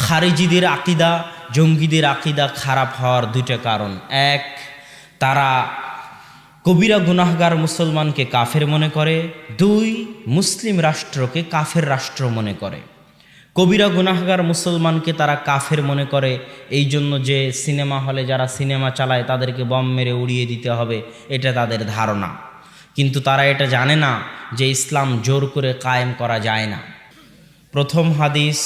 খারিজিদের আকিদা, জঙ্গিদের আকিদা খারাপ হওয়ার দুইটা কারণ। এক, তারা কবিরা গুনাহগার মুসলমানকে কাফের মনে করে। দুই, মুসলিম রাষ্ট্রকে কাফের রাষ্ট্র মনে করে। কবিরা গুনাহগার মুসলমানকে তারা কাফের মনে করে এই জন্য যে সিনেমা হলে যারা সিনেমা চালায় তাদেরকে বম মেরে উড়িয়ে দিতে হবে, এটা তাদের ধারণা। কিন্তু তারা এটা জানে না যে ইসলাম জোর করে কায়েম করা যায় না। প্রথম হাদিস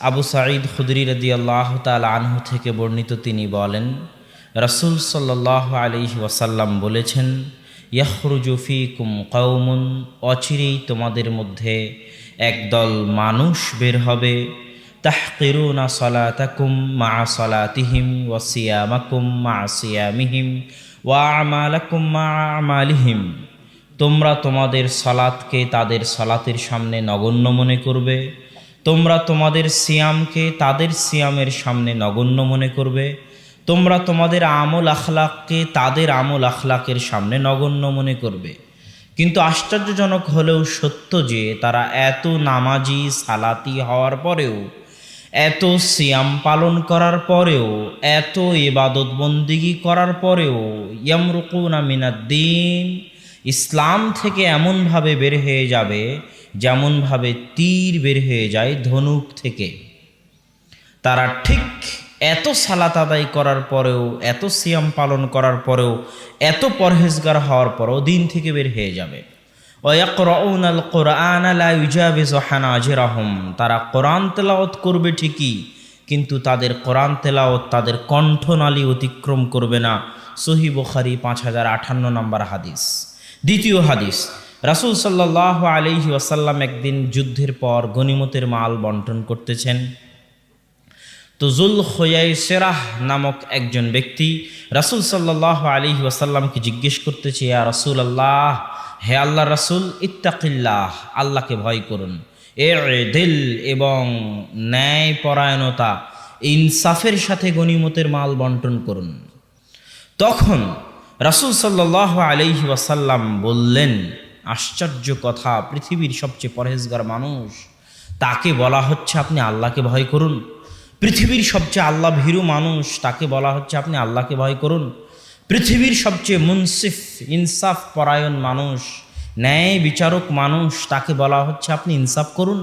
আবু সাঈদ খুদরি রাদিয়াল্লাহু তাআলা আনহু থেকে বর্ণিত। তিনি বলেন, রাসূল সাল্লাল্লাহু আলাইহি ওয়াসাল্লাম বলেছেন, ইয়াখরুজু ফীকুম কওমুন, অচিরেই তোমাদের মধ্যে একদল মানুষ বের হবে, তাহকিরুনা সালাতাকুম মা সালাতিহিম ওয়া সিয়ামাকুম মা সিয়ামিহিম ওয়া আমালাকুম মা আমালিহিম। তোমরা তোমাদের সালাতকে তাদের সালাতের সামনে নগণ্য মনে করবে, তোমরা তোমাদের সিয়ামকে তাদের সিয়ামের সামনে নগণ্য মনে করবে, তোমরা তোমাদের আমল আখলাককে তাদের আমল আখলাকের সামনে নগণ্য মনে করবে। কিন্তু আশ্চর্যজনক হলেও সত্য যে তারা এত নামাজি সালাতি হওয়ার পরেও, এত সিয়াম পালন করার পরেও, এত ইবাদত বন্দিগি করার পরেও ইয়ামরুকুনা মিনাদ্দিন, ইসলাম থেকে এমনভাবে বের হয়ে যাবে যেমনভাবে তীর বের হয়ে যায় ধনুক থেকে। তারা ঠিক এত সালাত আদায় করার পরেও, এত সিয়াম পালন করার পরেও, এত পরহেজগার হওয়ার পরেও দিন থেকে বের হয়ে যাবে। ওয়ায়াকরাউনাল কুরআনা লা ইউজাবিজু হানাজিরাহুম, তারা কোরআন তেলাওয়াত করবে ঠিকই, কিন্তু তাদের কোরআন তেলাওয়াত তাদের কণ্ঠনালী অতিক্রম করবে না। সহিহ বুখারী 5058 নম্বর হাদিস। দ্বিতীয় হাদিস, রাসূল সাল্লাল্লাহু আলাইহি ওয়াসাল্লাম একদিন যুদ্ধের পর গনিমতের মাল বন্টন করতেছেন। তো যুল খুয়াইসিরাহ নামক একজন ব্যক্তি রাসূল সাল্লাল্লাহু আলাইহি ওয়াসাল্লামকে জিজ্ঞেস করতেছে, ইয়া রাসূলুল্লাহ, হে আল্লাহর রাসূল, ইত্তাকিল্লাহ, আল্লাহকে ভয় করুন, ইদিল, এবং ন্যায় পরায়ণতা ইনসাফের সাথে গনিমতের মাল বন্টন করুন। তখন রাসূল সাল্লাল্লাহু আলাইহি ওয়াসাল্লাম বললেন, আশ্চর্য কথা, পৃথিবীর সবচেয়ে পরহেজগার মানুষ, তাকে বলা হচ্ছে আপনি আল্লাহকে ভয় করুন। পৃথিবীর সবচেয়ে আল্লাহ ভীরু মানুষ, তাকে বলা হচ্ছে আপনি আল্লাহকে ভয় করুন। পৃথিবীর সবচেয়ে মুনসিফ, ইনসাফ পরায়ণ মানুষ, ন্যায় বিচারক মানুষ, তাকে বলা হচ্ছে আপনি ইনসাফ করুন।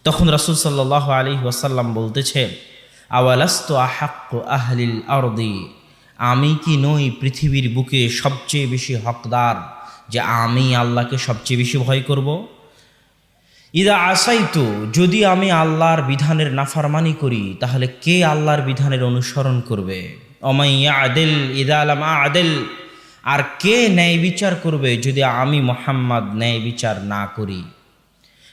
তখন রাসূল সাল্লাল্লাহু আলাইহি ওয়াসাল্লাম বলতেছে, আওয়ালাস্তু আহাক্কু আহলিল আরদি, আমি কি নই পৃথিবীর বুকে সবচেয়ে বেশি হকদার যে আমি আল্লাহকে সবচেয়ে বেশি ভয় করব? ইদা আসাইতু, যদি আমি আল্লাহর বিধানের নাফরমানি করি তাহলে কে আল্লাহর বিধানের অনুসরণ করবে? অমাইয়া আদিল ইদা লাম আদিল, আর কে ন্যায় বিচার করবে যদি আমি মুহাম্মদ ন্যায় বিচার না করি?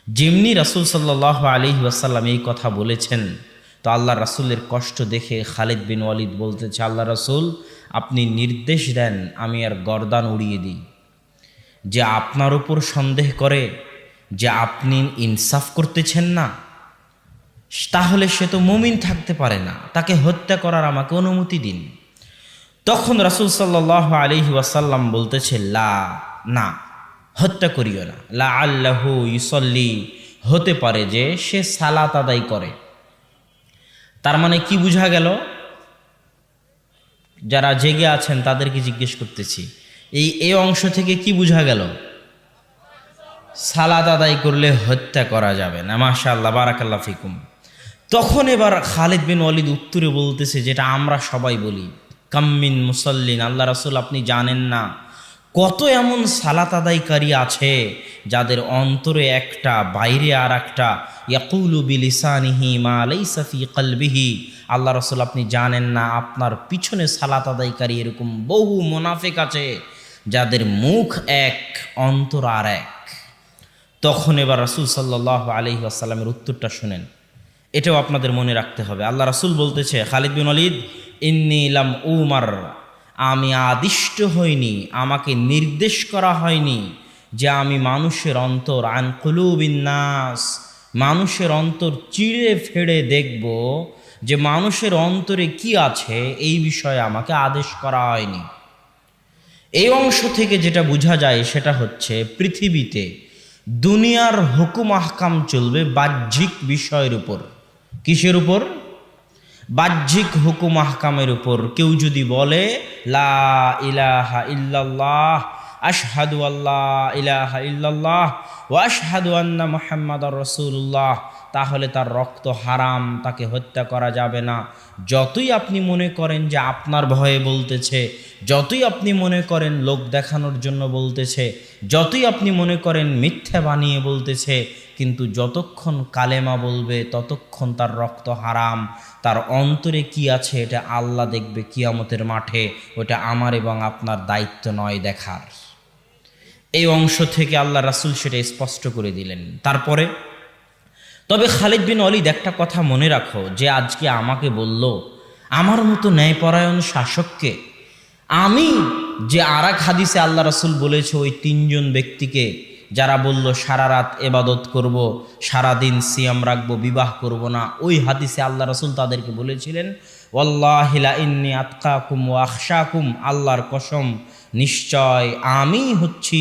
যেমনি রাসূল সাল্লাল্লাহু আলাইহি ওয়াসাল্লাম এই কথা বলেছেন, তো আল্লাহ রাসূলের কষ্ট দেখে খালিদ বিন ওয়ালিদ বলতেছে, আল্লাহ রাসূল, আপনি নির্দেশ দেন আমি আর গর্দান উড়িয়ে দিই। যে আপনার উপর সন্দেহ করে যে আপনি ইনসাফ করতেছেন না, তাহলে সে তো মুমিন থাকতে পারে না, তাকে হত্যা করার আমাকে অনুমতি দিন। তখন রাসূল সাল্লাল্লাহু আলাইহি ওয়াসাল্লাম বলতেছে, লা, না, হত্যা করিও না। লা আল্লাহু ইউসাল্লি, হতে পারে যে সে সালাত আদায় করে। তার মানে কি বোঝা গেল? যারা জেগে আছেন তাদেরকে জিজ্ঞেস করতেছি, এই অংশ থেকে কি বোঝা গেল? সালাত আদায় করলে হত্যা করা যাবে না। মাশাআল্লাহ, বারাকাল্লাহ ফিকুম। তখন এবার খালিদ বিন ওয়ালিদ উত্তরে বলতেছে, যেটা আমরা সবাই বলি, কাম্মিন মুসাল্লিন, আল্লাহ রাসূল আপনি জানেন না কত এমন সালাত আদায়কারী আছে যাদের অন্তরে একটা, বাইরে আর একটা, ইয়াকুলু বিলিসানিহি মা লাইসা ফি কলবিহি। আল্লাহ রাসূল আপনি জানেন না আপনার পিছনে সালাত আদায়কারী এরকম বহু মুনাফিক আছে যাদের মুখ এক, অন্তর আর এক। তখন এবার রাসূল সাল্লাল্লাহু আলাইহি ওয়াসাল্লামের উত্তরটা শুনেন, এটাও আপনাদের মনে রাখতে হবে। আল্লাহ রাসূল বলতেছে, খালিদ বিন ওয়ালিদ, ইন্নী লাম উমার, আমি আদিষ্ট হইনি, আমাকে নির্দেশ করা হয়নি যে আমি মানুষের অন্তর, আন কুলুবিন নাস, মানুষের অন্তর চিড়ে ফেড়ে দেখব যে মানুষের অন্তরে কি আছে, এই বিষয়ে আমাকে আদেশ করা হয়নি। এই অংশ থেকে যেটা বোঝা যায় সেটা হচ্ছে, পৃথিবীতে দুনিয়ার হুকুম আহকাম চলবে বাহ্যিক বিষয়ের উপর। কিসের উপর? বাহ্যিক হুকুম আহকামের উপর কেউ যদি বলে লা ইলাহা ইল্লাল্লাহ, আশহাদু আল্লাহ ইলাহা ইল্লাল্লাহ ওয়া আশহাদু আন্না মুহাম্মাদার রাসূলুল্লাহ, তাহলে তার রক্ত হারাম, তাকে হত্যা করা যাবে না। যতই আপনি মনে করেন যে আপনার ভয়ে বলতেছে, যতই আপনি মনে করেন লোক দেখানোর জন্য বলতেছে, যতই আপনি মনে করেন মিথ্যা বানিয়ে বলতেছে, কিন্তু যতক্ষণ কালেমা বলবে ততক্ষণ তার রক্ত হারাম। তার অন্তরে কি আছে এটা আল্লাহ দেখবে কিয়ামতের মাঠে, ওটা আমার এবং আপনার দায়িত্ব নয় দেখার। এই অংশ থেকে আল্লাহ রাসূল সেটা স্পষ্ট করে দিলেন। তারপরে তবে খালিদ বিন ওয়ালিদ একটা কথা মনে রাখো, যে আজকে আমাকে বলল আমার মতো ন্যায়পরায়ণ শাসককে, আমি যে আরেক হাদিসে আল্লাহ রাসূল বলেছে ওই তিনজন ব্যক্তিকে যারা বলল সারা রাত ইবাদত করব, সারাদিন সিয়াম রাখবো, বিবাহ করব না, ওই হাদিসে আল্লাহ রাসূল তাদেরকে বলেছিলেন ওয়াল্লাহি লা ইন্নী আতকাকুম ওয়া আখশাকুম, আল্লাহর কসম নিশ্চয় আমি হচ্ছি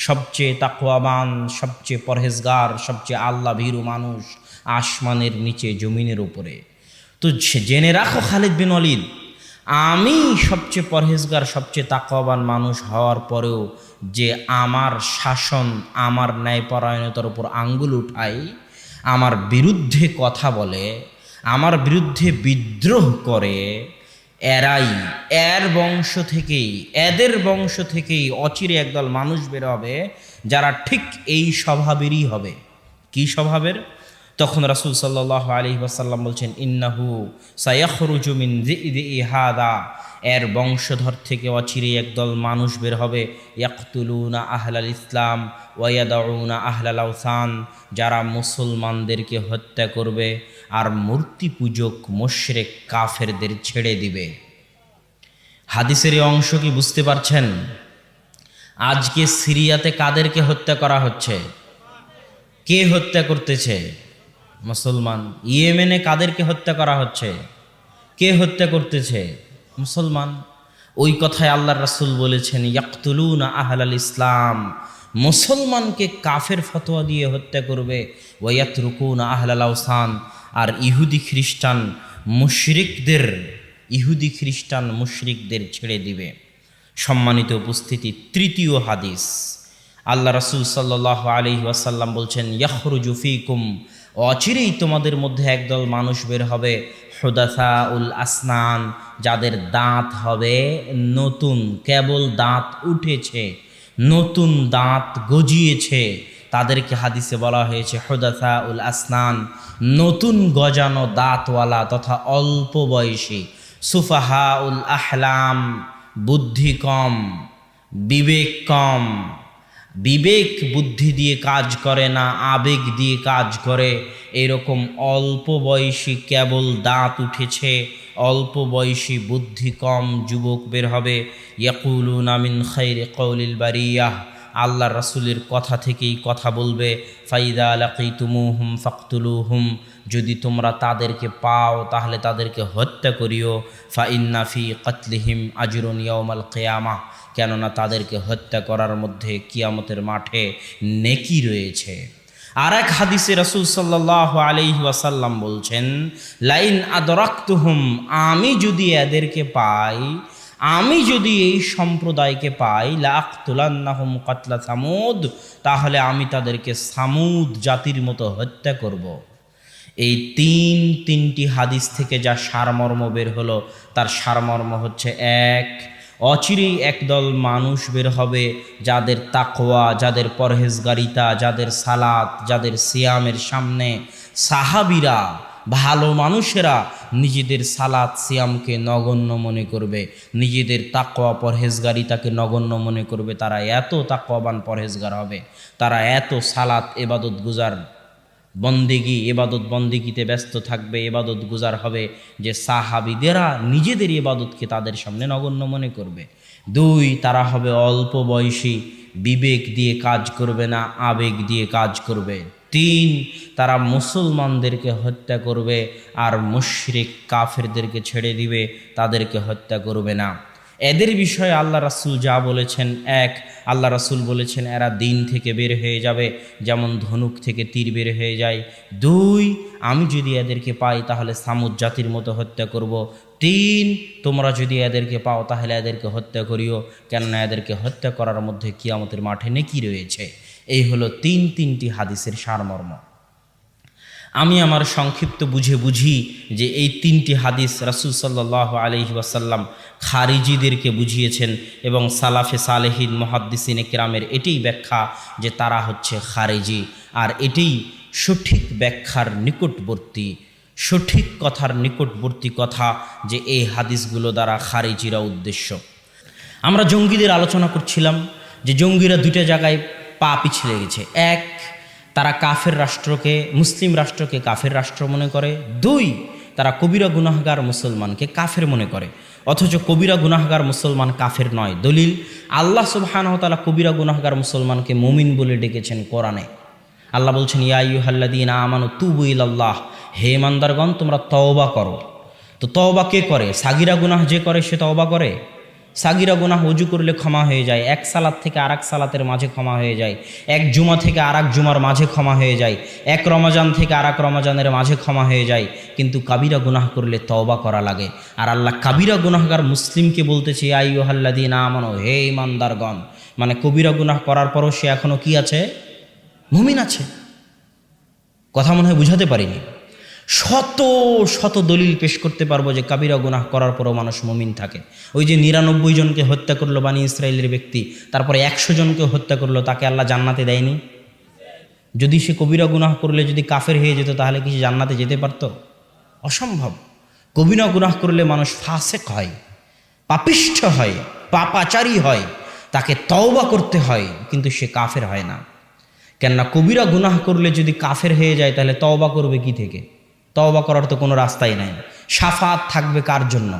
সবচেয়ে তাকওয়াবান, সবচেয়ে পরহেজগার, সবচেয়ে আল্লাহ ভীরু মানুষ আসমানের নিচে জমিনের উপরে। তো জেনে রাখো খালিদ বিন ওয়ালিদ, আমি সবচেয়ে পরহেজগার, সবচেয়ে তাকওয়াবান মানুষ হওয়ার পরেও যে আমার শাসন, আমার ন্যায়পরায়ণতার উপর আঙ্গুল উঠাই, আমার বিরুদ্ধে কথা বলে, আমার বিরুদ্ধে বিদ্রোহ করে, এরাই, এর বংশ থেকেই, এদের বংশ থেকেই অচিরে একদল মানুষ বের হবে যারা ঠিক এই স্বভাবেরই হবে। কি স্বভাবের? তখন রাসূল সাল্লাল্লাহু আলাইহি ওয়াসাল্লাম বলছেন ইন্নাহু সায়াখরুজু মিন যিদি হাদা, এর বংশধর থেকে অচিরে একদল মানুষ বের হবে ইয়াকতুলুনা আহলাল ইসলাম ওয়া ইয়াদাউনা আহলাল আওসান, যারা মুসলমানদেরকে হত্যা করবে আর মূর্তি পূজক মুশরিক কাফেরদের ছেড়ে দিবে। হাদিসের এই অংশ কি বুঝতে পারছেন? আজকে সিরিয়াতে কাদেরকে হত্যা করা হচ্ছে? কে হত্যা করতেছে? মুসলমান। ইয়েমেনে কাদেরকে হত্যা করা হচ্ছে? কে হত্যা করতেছে? মুসলমান। ওই কথায় আল্লাহর রাসূল বলেছেন ইয়াকতুলুনা আহলাল ইসলাম, মুসলমানকে কাফের ফতোয়া দিয়ে হত্যা করবে, ওয়া ইয়াতরুকুনা আহলাল আওসান, আর ইহুদি খ্রিস্টান মুশরিকদের ছেড়ে দিবে। সম্মানিত উপস্থিতি, তৃতীয় হাদিস, আল্লাহ রাসূল সাল্লাল্লাহু আলাইহি ওয়াসাল্লাম বলছেন ইয়াখরুজু ফীকুম, অচিরেই তোমাদের মধ্যে একদল মানুষ বের হবে হুদাসাউল আসনান, যাদের দাঁত হবে নতুন, কেবল দাঁত উঠেছে, নতুন দাঁত গজিয়েছে, তাদেরকে হাদিসে বলা হয়েছে হুদাসাউল আসনান, নতুন গজানো দাঁতওয়ালা তথা অল্প বয়সী। সুফাহাউল আহলাম, বুদ্ধি কম, বিবেক কম, বিবেক বুদ্ধি দিয়ে কাজ করে না, আবেগ দিয়ে কাজ করে, এরকম অল্প বয়সী কেবল দাঁত উঠেছে, অল্প বয়সী বুদ্ধি কম যুবক বের হবে। ইয়াকুলুনা মিন খাইরি কওলিল বারিয়াহ, আল্লাহ রাসূলের কথা থেকেই কথা বলবে। ফাইদা লাকিতুমুহুম ফাকতুলুহুম, যদি তোমরা তাদেরকে পাও তাহলে তাদেরকে হত্যা করিও। ফা ইন্না ফি কতলিহিম আজরুন ইয়াউমাল কিয়ামাহ, কেননা তাদেরকে হত্যা করার মধ্যে কিয়ামতের মাঠে নেকি রয়েছে। আর এক হাদিসে রাসূল সাল্লাল্লাহু আলাইহি ওয়াসাল্লাম বলছেন লাইন আদরাকতুহুম, আমি যদি এদেরকে পাই, আমি যদি এই সম্প্রদায়কে পাই, লাআকতুলান্নাহুম কাতলা সামুদ, তাহলে আমি তাদেরকে সামুদ জাতির মতো হত্যা করব। এই তিনটি হাদিস থেকে যা সারমর্ম বের হলো, তার সারমর্ম হচ্ছে এক, অচিরেই একদল মানুষ বের হবে যাদের তাকওয়া, যাদের পরহেজগারিতা, যাদের সালাত, যাদের সিয়ামের সামনে সাহাবীরা, ভালো মানুষেরা নিজেদের সালাত সিয়ামকে নগণ্য মনে করবে, নিজেদের তাকওয়া পরহেজগারিতাকে নগণ্য মনে করবে। তারা এত তাকওয়াবান পরহেজগার হবে, তারা এত সালাত ইবাদত গুজার, বন্দেগি ইবাদত বন্দেগিতে ব্যস্ত থাকবে, ইবাদত গুজার হবে, যে সাহাবীদেরা নিজেদের ইবাদতকে তাদের সামনে নগণ্য মনে করবে। দুই, তারা হবে অল্প বয়সী, বিবেক দিয়ে কাজ করবে না, আবেগ দিয়ে কাজ করবে। তিন, তারা মুসলমানদেরকে হত্যা করবে আর মুশরিক কাফেরদেরকে ছেড়ে দিবে, তাদেরকে হত্যা করবে না। এদের বিষয়ে আল্লাহ রাসূল যা বলেছেন, এক, আল্লাহ রাসূল বলেছেন এরা দিন থেকে বের হয়ে যাবে যেমন ধনুক থেকে তীর বের হয়ে যায়। দুই, আমি যদি এদেরকে পাই তাহলে সামুদ জাতির মতো হত্যা করব। তিন, তোমরা যদি এদেরকে পাও তাহলে এদেরকে হত্যা করিও, কেননা এদেরকে হত্যা করার মধ্যে কিয়ামতের মাঠে নেকি রয়েছে। এই হলো তিনটি হাদিসের সারমর্ম। আমি আমার সংক্ষিপ্ত বুঝি যে এই তিনটি হাদিস রাসূল সাল্লাল্লাহু আলাইহি ওয়াসাল্লাম খারিজিদেরকে বুঝিয়েছেন এবং সালাফে সালেহিন মুহাদ্দিসিনে কিরামের এটাই ব্যাখ্যা যে তারা হচ্ছে খারিজি। আর এটাই সঠিক ব্যাখ্যার নিকটবর্তী, সঠিক কথার নিকটবর্তী কথা যে এই হাদিসগুলো দ্বারা খারিজিরা উদ্দেশ্য। আমরা জঙ্গিদের আলোচনা করছিলাম যে জঙ্গিরা দুইটা জায়গায় পা পিছলে গেছে। এক, তারা কাফের রাষ্ট্রকে, মুসলিম রাষ্ট্রকে কাফের রাষ্ট্র মনে করে। দুই, তারা কবিরা গুনাহগার মুসলমানকে কাফের মনে করে, অথচ কবিরা গুনাহগার মুসলমান কাফের নয়। দলিল, আল্লাহ সুবহানাহু ওয়া তাআলা কবিরা গুনাহগার মুসলমানকে মুমিন বলে ডেকেছেন কোরআনে। আল্লাহ বলছেন ইয়া আইয়ুহাল্লাযীনা আমানু তুবু ইলাল্লাহ, হে ইমানদারগণ তোমরা তওবা করো। তো তওবা কে করে? সাগিরা গুনাহ যে করে সে তওবা করে? সাগিরা গুনাহ ওযু করলে ক্ষমা হয়ে যায়, এক সালাত থেকে আরেক সালাতের মাঝে ক্ষমা হয়ে যায়, এক জুমা থেকে আরেক জুমার মাঝে ক্ষমা হয়ে যায়, এক রমজান থেকে আরেক রমজানের মাঝে ক্ষমা হয়ে যায়। কিন্তু কাবিরা গুনাহ করলে তওবা করা লাগে। আর আল্লাহ কাবিরা গুনাহগার মুসলিমকে বলতেছে ইয়া আইয়ুহাল্লাযীনা আমানু, হে ইমানদারগণ, মানে কবিরা গুনাহ করার পরও সে এখনো কি আছে? মুমিন আছে। কথা মনে হয় বুঝাতে পারিনি। শত শত দলিল পেশ করতে পারবো যে কাবিরা গুনাহ করার পরও মানুষ মুমিন থাকে। ওই যে 99 জনকে হত্যা করলো বানি ইসরায়েলের ব্যক্তি, তারপরে 100 জনকে হত্যা করলো, তাকে আল্লাহ জান্নাতে দেয়নি? যদি সে কবিরা গুনাহ করলে যদি কাফের হয়ে যেত তাহলে কি সে জান্নাতে যেতে পারত? অসম্ভব। কবিরা গুনাহ করলে মানুষ ফাসেক হয়, পাপিষ্ঠ হয়, পাপাচারী হয়, তাকে তওবা করতে হয়, কিন্তু সে কাফের হয় না। কেননা কবিরা গুনাহ করলে যদি কাফের হয়ে যায় তাহলে তওবা করবে কি থেকে? তওবা করার তো কোনো রাস্তাই নাই। শাফাত থাকবে কার জন্য?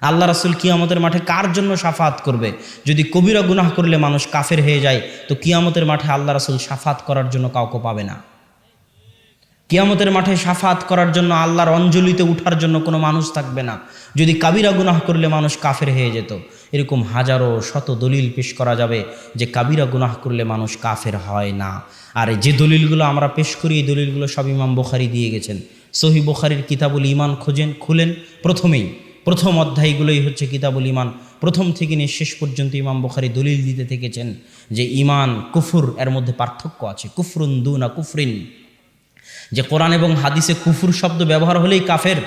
আল্লাহ রাসূল কিয়ামতের মাঠে কার জন্য শাফাত করবে? যদি কবিরা গুনাহ করলে মানুষ কাফের হয়ে যায় তো কিয়ামতের মাঠে আল্লাহ রাসূল শাফাত করার জন্য কাউকে পাবে না। কিয়ামতের মাঠে শাফাত করার জন্য, আল্লাহর অঞ্জলিতে উঠার জন্য কোনো মানুষ থাকবে না যদি কাবিরা গুনাহ করলে মানুষ কাফের হয়ে যেত। এরকম হাজারো শত দলিল পেশ করা যাবে যে কাবিরা গুনাহ করলে মানুষ কাফের হয় না। আর যে দলিলগুলো আমরা পেশ করি এই দলিলগুলো সব ইমাম বুখারী দিয়ে গেছেন। সহিহ বুখারীর কিতাবুল ঈমান খুলেন, প্রথম অধ্যায়গুলোই হচ্ছে কিতাবুল ঈমান। প্রথম থেকে নিয়ে শেষ পর্যন্ত ইমাম বুখারী দলিল দিতে থেকেছেন যে ঈমান কুফর এর মধ্যে পার্থক্য আছে। কুফরুন দুনা কুফরিন, যে কোরআন এবং হাদিসে কুফুর শব্দ ব্যবহার হলেই কাফের।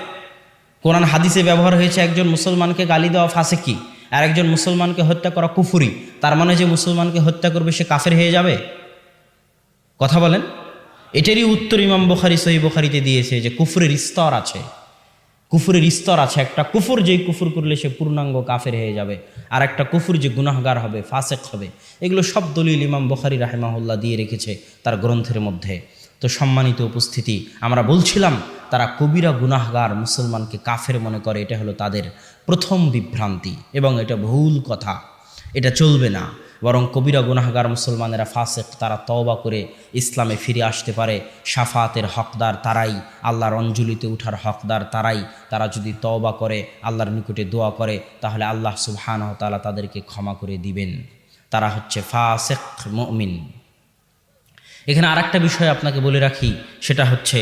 কোরআন হাদিসে ব্যবহার হয়েছে একজন মুসলমানকে গালি দেওয়া ফাসিকি, আর একজন মুসলমানকে হত্যা করা কুফুরি। তার মানে যে মুসলমানকে হত্যা করবে সে কাফের হয়ে যাবে? কথা বলেন। এটারই উত্তর ইমাম বুখারী সহিহ বুখারীতে দিয়েছে যে কুফরের স্তর আছে, কুফরের স্তর আছে। একটা কুফর যেই কুফর করলে সে পূর্ণাঙ্গ কাফের হয়ে যাবে, আর একটা কুফর যে গুনাহগার হবে, ফাসেক হবে। এগুলো সব দলিল ইমাম বুখারী রাহিমাহুল্লাহ দিয়ে রেখেছে তার গ্রন্থের মধ্যে। তো সম্মানিত উপস্থিতি, আমরা বলছিলাম তারা কবিরা গুনাহগার মুসলমানকে কাফের মনে করে। এটা হলো তাদের প্রথম বিভ্রান্তি এবং এটা ভুল কথা, এটা চলবে না। বরং কবিরা গুনাহগার মুসলমানেরা ফাসেক, তারা তওবা করে ইসলামে ফিরে আসতে পারে। শাফাতের হকদার তারাই, আল্লাহর অঞ্জলিতে উঠার হকদার তারাই। তারা যদি তওবা করে, আল্লাহর নিকটে দোয়া করে, তাহলে আল্লাহ সুবহানাহু ওয়া তাআলা তাদেরকে ক্ষমা করে দিবেন। তারা হচ্ছে ফাসেক মুমিন। এখানে আরেকটা বিষয় আপনাকে বলে রাখি, সেটা হচ্ছে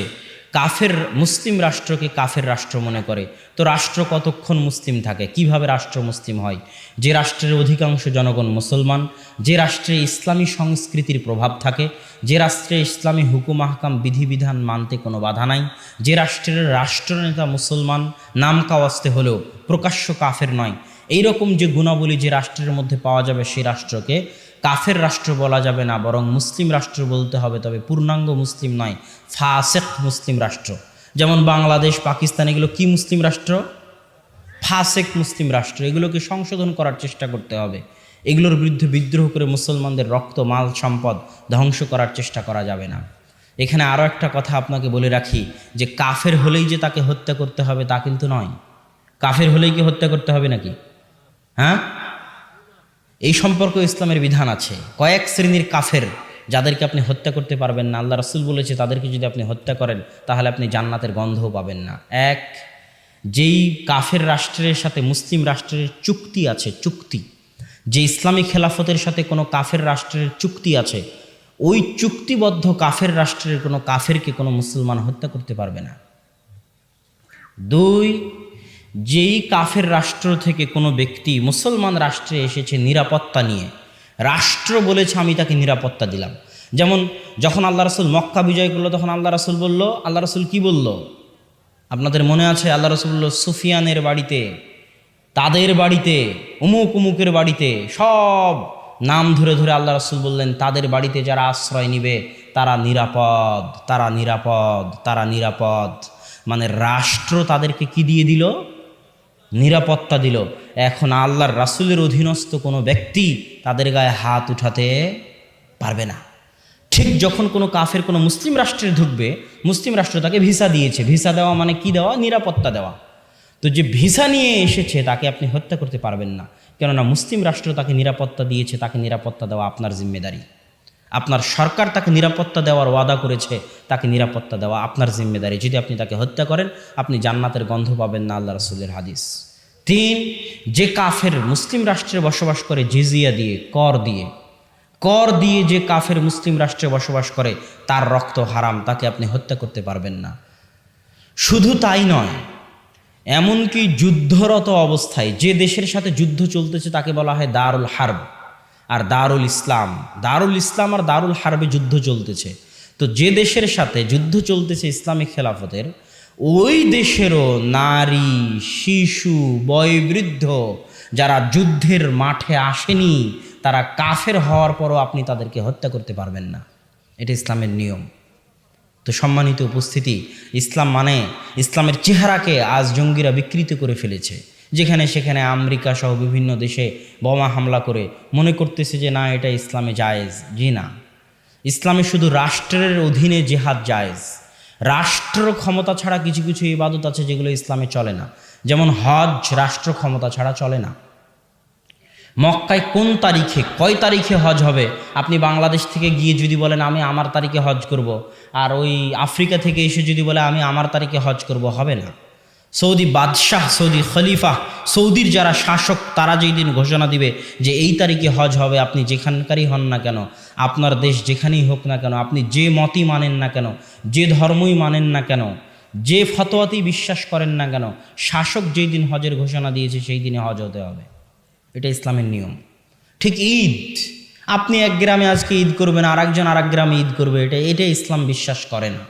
কাফের মুসলিম রাষ্ট্রকে কাফের রাষ্ট্র মনে করে। তো রাষ্ট্র কতক্ষণ মুসলিম থাকে? কিভাবে রাষ্ট্র মুসলিম হয়? যে রাষ্ট্রের অধিকাংশ জনগণ মুসলমান, যে রাষ্ট্রে ইসলামী সংস্কৃতির প্রভাব থাকে, যে রাষ্ট্রে ইসলামী হুকুম আহকাম বিধিবিধান মানতে কোনো বাধা নাই, যে রাষ্ট্রের রাষ্ট্রনেতা মুসলমান, নাম কাওয়াস্তে হলেও প্রকাশ্য কাফের নয়, এইরকম যে গুণাবলী যে রাষ্ট্রের মধ্যে পাওয়া যাবে সেই রাষ্ট্রকে কাফের রাষ্ট্র বলা যাবে না, বরং মুসলিম রাষ্ট্র বলতে হবে। তবে পূর্ণাঙ্গ মুসলিম নয়, ফাসেক মুসলিম রাষ্ট্র। যেমন বাংলাদেশ, পাকিস্তান, এগুলো কি মুসলিম রাষ্ট্র? ফাসেক মুসলিম রাষ্ট্র। এগুলোকে সংশোধন করার চেষ্টা করতে হবে। এগুলোর বিরুদ্ধে বিদ্রোহ করে মুসলমানদের রক্ত, মাল, সম্পদ ধ্বংস করার চেষ্টা করা যাবে না। এখানে আরও একটা কথা আপনাকে বলে রাখি যে কাফের হলেই যে তাকে হত্যা করতে হবে তা কিন্তু নয়। কাফের হলেই কি হত্যা করতে হবে নাকি? হ্যাঁ, এই সম্পর্কে ইসলামের বিধান আছে। কয়েক শ্রেণীর কাফের যাদেরকে আপনি হত্যা করতে পারবেন না, আল্লাহ রাসূল বলেছে তাদেরকে যদি আপনি হত্যা করেন তাহলে আপনি জান্নাতের গন্ধও পাবেন না। এক, যেই কাফের রাষ্ট্রের সাথে মুসলিম রাষ্ট্রের চুক্তি আছে, চুক্তি, যে ইসলামী খেলাফতের সাথে কোনো কাফের রাষ্ট্রের চুক্তি আছে, ওই চুক্তিবদ্ধ কাফের রাষ্ট্রের কোনো কাফেরকে কোনো মুসলমান হত্যা করতে পারবে না। 2, যেই কাফের রাষ্ট্র থেকে কোনো ব্যক্তি মুসলমান রাষ্ট্রে এসেছে নিরাপত্তা নিয়ে, রাষ্ট্র বলেছে আমি তাকে নিরাপত্তা দিলাম। যেমন যখন আল্লাহ রসুল মক্কা বিজয় করলো তখন আল্লাহ রসুল বলল, আল্লাহ রসুল কি বলল আপনাদের মনে আছে? আল্লাহ রসুল বলল সুফিয়ানের বাড়িতে, তাদের বাড়িতে, উমুক উমুকের বাড়িতে, সব নাম ধরে ধরে আল্লাহ রসুল বললেন তাদের বাড়িতে যারা আশ্রয় নিবে তারা নিরাপদ, তারা নিরাপদ, তারা নিরাপদ। মানে রাষ্ট্র তাদেরকে কি দিয়ে দিল? নিরাপত্তা দিল। এখন আল্লাহর রাসূলের অধীনস্থ কোনো ব্যক্তি তাদের গায়ে হাত উঠাতে পারবে না। ঠিক যখন কোনো কাফের কোনো মুসলিম রাষ্ট্রে ঢুকবে, মুসলিম রাষ্ট্র তাকে ভিসা দিয়েছে। ভিসা দেওয়া মানে কি দেওয়া? নিরাপত্তা দেওয়া। তো যে ভিসা নিয়ে এসেছে তাকে আপনি হত্যা করতে পারবেন না, কেননা মুসলিম রাষ্ট্র তাকে নিরাপত্তা দিয়েছে। তাকে নিরাপত্তা দেওয়া আপনার জিম্মেদারি। আপনার সরকার তাকে নিরাপত্তা দেওয়ার ওয়াদা করেছে, তাকে নিরাপত্তা দেওয়া আপনার জিম্মেদারি। যদি আপনি তাকে হত্যা করেন আপনি জান্নাতের গন্ধ পাবেন না, আল্লাহ রাসূলের হাদিস। 3, যে কাফের মুসলিম রাষ্ট্রে বসবাস করে জিজিয়া দিয়ে, কর দিয়ে যে কাফের মুসলিম রাষ্ট্রে বসবাস করে তার রক্ত হারাম, তাকে আপনি হত্যা করতে পারবেন না। শুধু তাই নয়, এমনকি যুদ্ধরত অবস্থায় যে দেশের সাথে যুদ্ধ চলতেছে তাকে বলা হয় দারুল হারব আর দারুল ইসলাম। দারুল ইসলাম আর দারুল হারবে যুদ্ধ চলতেছে। তো যে দেশের সাথে যুদ্ধ চলতেছে ইসলামিক খেলাফতের, ওই দেশেরও নারী, শিশু, বয়োবৃদ্ধ যারা যুদ্ধের মাঠে আসেনি তারা কাফের হওয়ার পরও আপনি তাদেরকে হত্যা করতে পারবেন না। এটা ইসলামের নিয়ম। তো সম্মানিত উপস্থিতি, ইসলাম মানে, ইসলামের চেহারাকে আজ জঙ্গিরা বিকৃত করে ফেলেছে। যেখানে সেখানে আমেরিকা সহ বিভিন্ন দেশে বোমা হামলা করে মনে করতেছে যে না, এটা ইসলামে জায়েজ। জি না, ইসলামে শুধু রাষ্ট্রের অধীনে জিহাদ জায়েজ। রাষ্ট্র ক্ষমতা ছাড়া কিছু কিছু ইবাদত আছে যেগুলো ইসলামে চলে না। যেমন হজ রাষ্ট্র ক্ষমতা ছাড়া চলে না। মক্কায় কোন তারিখে, কয় তারিখে হজ হবে, আপনি বাংলাদেশ থেকে গিয়ে যদি বলেন আমি আমার তারিখে হজ করব, আর ওই আফ্রিকা থেকে এসে যদি বলে আমি আমার তারিখে হজ করব, হবে না। সৌদি বাদশাহ, সৌদি খলিফা, সৌদির যারা শাসক, তারা যেই দিন ঘোষণা দিবে যে এই তারিখে হজ হবে, আপনি যেখানকারই হন না কেন, আপনার দেশ যেখানেই হোক না কেন, আপনি যে মতই মানেন না কেন, যে ধর্মই মানেন না কেন, যে ফতোয়াতেই বিশ্বাস করেন না কেন, শাসক যেই দিন হজের ঘোষণা দিয়েছে সেই দিনে হজ হতে হবে। এটা ইসলামের নিয়ম। ঠিক ঈদ, আপনি এক গ্রামে আজকে ঈদ করবেন, আর একজন আর এক গ্রামে ঈদ করবে, এটা ইসলাম বিশ্বাস করে না।